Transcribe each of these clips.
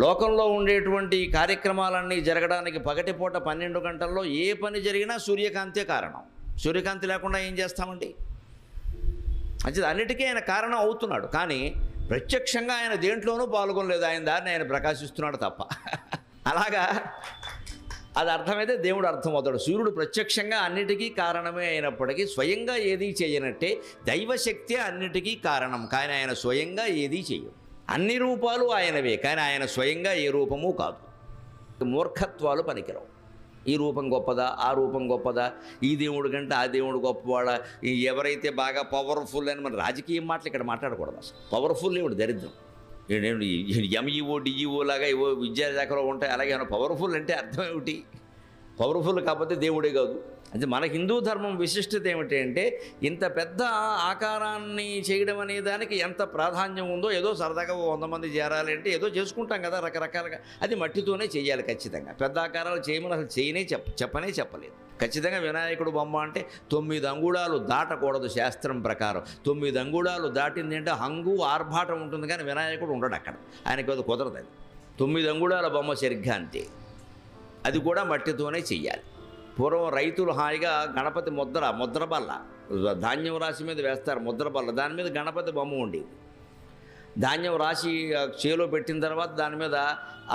లోకంలో ఉండేటువంటి కార్యక్రమాలన్నీ జరగడానికి పగటిపూట 12 గంటల్లో ఏ పని జరిగినా సూర్యకాంతే కారణం. సూర్యకాంతి లేకుండా ఏం చేస్తామండి? అంటే అన్నిటికీ ఆయన కారణం అవుతున్నాడు, కానీ ప్రత్యక్షంగా ఆయన దేంట్లోనూ పాల్గొనలేదు. ఆయన దారిని ఆయన ప్రకాశిస్తున్నాడు తప్ప. అలాగా అది అర్థమైతే దేవుడు అర్థమవుతాడు. సూర్యుడు ప్రత్యక్షంగా అన్నిటికీ కారణమే అయినప్పటికీ స్వయంగా ఏదీ చేయనట్టే దైవశక్తి అన్నిటికీ కారణం, కానీ ఆయన స్వయంగా ఏదీ చేయడు. అన్ని రూపాలు ఆయనవే, కానీ ఆయన స్వయంగా ఏ రూపము కాదు. మూర్ఖత్వాలు పనికిరావు. ఈ రూపం గొప్పదా, ఆ రూపం గొప్పదా, ఈ దేవుడు కంటే ఆ దేవుడు గొప్పవాడా, ఎవరైతే బాగా పవర్ఫుల్ అని మన రాజకీయ మాటలు ఇక్కడ మాట్లాడకూడదు. అసలు పవర్ఫుల్ ఏమిటి దరిద్రం. ఎంఈఓ డిఈఓ లాగా ఏవో విద్యాశాఖలో ఉంటాయి, అలాగే పవర్ఫుల్ అంటే అర్థం ఏమిటి? పవర్ఫుల్ కాకపోతే దేవుడే కాదు. అంటే మన హిందూ ధర్మం విశిష్టత ఏమిటి అంటే ఇంత పెద్ద ఆకారాన్ని చేయడం అనే దానికి ఎంత ప్రాధాన్యం ఉందో, ఏదో సరదాగా 100 మంది చేరాలి అంటే ఏదో చేసుకుంటాం కదా రకరకాలుగా, అది మట్టితోనే చేయాలి ఖచ్చితంగా. పెద్ద ఆకారాలు చేయమని అసలు చెప్పలేదు. ఖచ్చితంగా వినాయకుడు బొమ్మ అంటే 9 అంగుళాలు దాటకూడదు శాస్త్రం ప్రకారం. 9 అంగుళాలు దాటింది అంటే హంగు ఆర్భాటం ఉంటుంది, కానీ వినాయకుడు ఉండడు అక్కడ. ఆయనకి అది కుదరదు. అది 9 అంగుళాల బొమ్మ సరిగ్గా అంతే, అది కూడా మట్టితోనే చెయ్యాలి. పూర్వం రైతులు హాయిగా గణపతి ముద్ర బల్ల, ధాన్యం రాశి మీద వేస్తారు ముద్ర బల్ల, దాని మీద గణపతి బొమ్మ ఉండేది. ధాన్యం రాశి చేలో పెట్టిన తర్వాత దాని మీద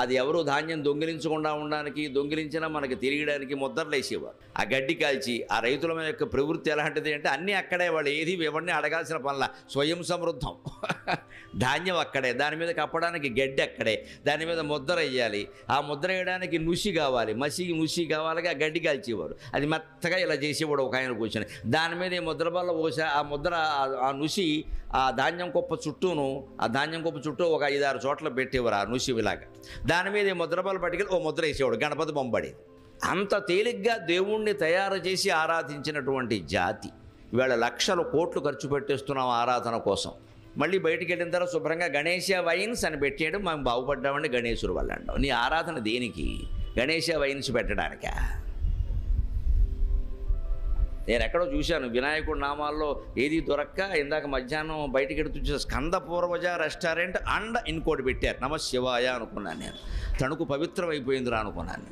అది ఎవరు ధాన్యం దొంగిలించకుండా ఉండడానికి, దొంగిలించినా మనకి తిరగడానికి ముద్రలు వేసేవారు. ఆ గడ్డి కాల్చి ఆ రైతుల యొక్క ప్రవృత్తి ఎలాంటిది అంటే అన్నీ అక్కడే, వాళ్ళు ఏది ఎవరిని అడగాల్సిన పనుల, స్వయం సమృద్ధం. ధాన్యం అక్కడే, దాని మీద కప్పడానికి గడ్డి అక్కడే, దాని మీద ముద్ర వేయాలి. ఆ ముద్ర వేయడానికి నుసి కావాలి, నుసి కావాలిగా గడ్డి కాల్చేవారు. అది మెత్తగా ఇలా చేసేవాడు ఒక ఆయన కూర్చొని. దాని మీద ఈ ముద్ర బల్ల పోసి ఆ ముద్ర ఆ నుసి ఆ ధాన్యం కుప్ప చుట్టూను, ఆ ధాన్యం కుప్ప చుట్టూ ఒక 5-6 చోట్ల పెట్టేవారు ఆ నుసి ఇలాగా. దాని మీద ఈ ముద్ర బల్ల పట్టుకెళ్ళి ఓ ముద్ర వేసేవాడు, గణపతి బొమ్మడి. అంత తేలిగ్గా దేవుణ్ణి తయారు చేసి ఆరాధించినటువంటి జాతి ఇవాళ లక్షల కోట్లు ఖర్చు పెట్టేస్తున్నాం ఆరాధన కోసం. మళ్ళీ బయటికి వెళ్ళిన తర్వాత శుభ్రంగా గణేశ వైన్స్ అని పెట్టేయడం, మేము బాగుపడ్డామండి గణేశుడు వల్ల అంటాం. నీ ఆరాధన దేనికి? గణేశ వైన్స్ పెట్టడానికా? నేను ఎక్కడో చూశాను వినాయకుడి నామాల్లో ఏది దొరక్క ఇందాక మధ్యాహ్నం బయటికి ఎడుతూ చూసా, స్కంద పూర్వజ రెస్టారెంట్ అండ్ ఇంకోటి పెట్టారు, నమ శివాయ అనుకున్నాను నేను. తణుకు పవిత్రం అయిపోయిందిరా అనుకున్నాను.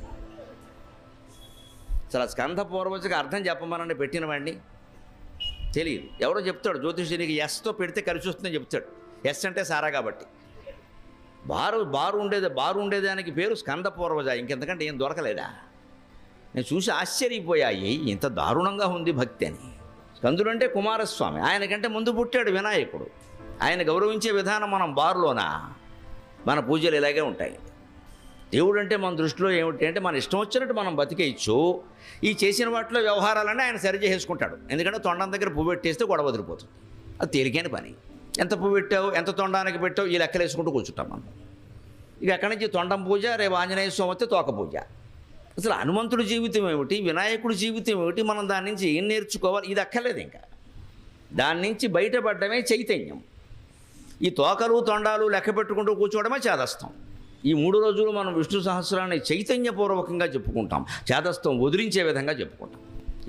అసలు స్కంద పూర్వజకి అర్థం చెప్పమనండి పెట్టినవాడిని, తెలియదు. ఎవరో చెప్తాడు జ్యోతిష్యునికి, ఎస్తో పెడితే కలిసి వస్తుందని చెప్తాడు. ఎస్ అంటే సారా కాబట్టి. బారు ఉండేదానికి పేరు స్కంద పూర్వజ, ఇంకెంతకంటే ఏం దొరకలేదా? నేను చూసి ఆశ్చర్యపోయాయి, ఇంత దారుణంగా ఉంది భక్తి అని. స్కందుడు అంటే కుమారస్వామి, ఆయనకంటే ముందు పుట్టాడు వినాయకుడు. ఆయన గౌరవించే విధానం మనం బారులోనా? మన పూజలు ఇలాగే ఉంటాయి. దేవుడు అంటే మన దృష్టిలో ఏమిటి అంటే మన ఇష్టం వచ్చినట్టు మనం బతికేయచ్చు. ఈ చేసిన వాటిలో వ్యవహారాలన్నీ ఆయన సరి చేసుకుంటాడు. ఎందుకంటే తొండం దగ్గర పువ్వు పెట్టేస్తే గొడవ వదిలిపోతుంది. అది తేలికైన పని. ఎంత పువ్వు పెట్టావు, ఎంత తొండానికి పెట్టావు, ఈ లెక్కలు వేసుకుంటూ కూర్చుంటాం మనం. ఇక అక్కడి నుంచి తొండం పూజ, రేపు ఆంజనేయ స్వామి వస్తే తోక పూజ. అసలు హనుమంతుడి జీవితం ఏమిటి, వినాయకుడి జీవితం ఏమిటి, మనం దాని నుంచి ఏం నేర్చుకోవాలి? ఇది అక్కర్లేదు. ఇంకా దాని నుంచి బయటపడడమే చైతన్యం. ఈ తోకలు తొండాలు లెక్క పెట్టుకుంటూ కూర్చోవడమే చేదస్తం. ఈ 3 రోజులు మనం విష్ణు సహస్రాన్ని చైతన్యపూర్వకంగా చెప్పుకుంటాం, చేదస్తం వదిలించే విధంగా చెప్పుకుంటాం.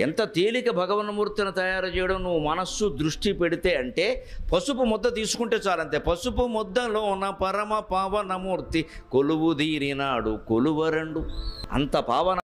ఎంత తేలిక భగవన్మూర్తిని తయారు చేయడం నువ్వు మనస్సు దృష్టి పెడితే అంటే పసుపు ముద్ద తీసుకుంటే చాలంతే. పసుపు ముద్దలో ఉన్న పరమ పావనమూర్తి కొలువు దీరినాడు కొలువరండు. అంత పావన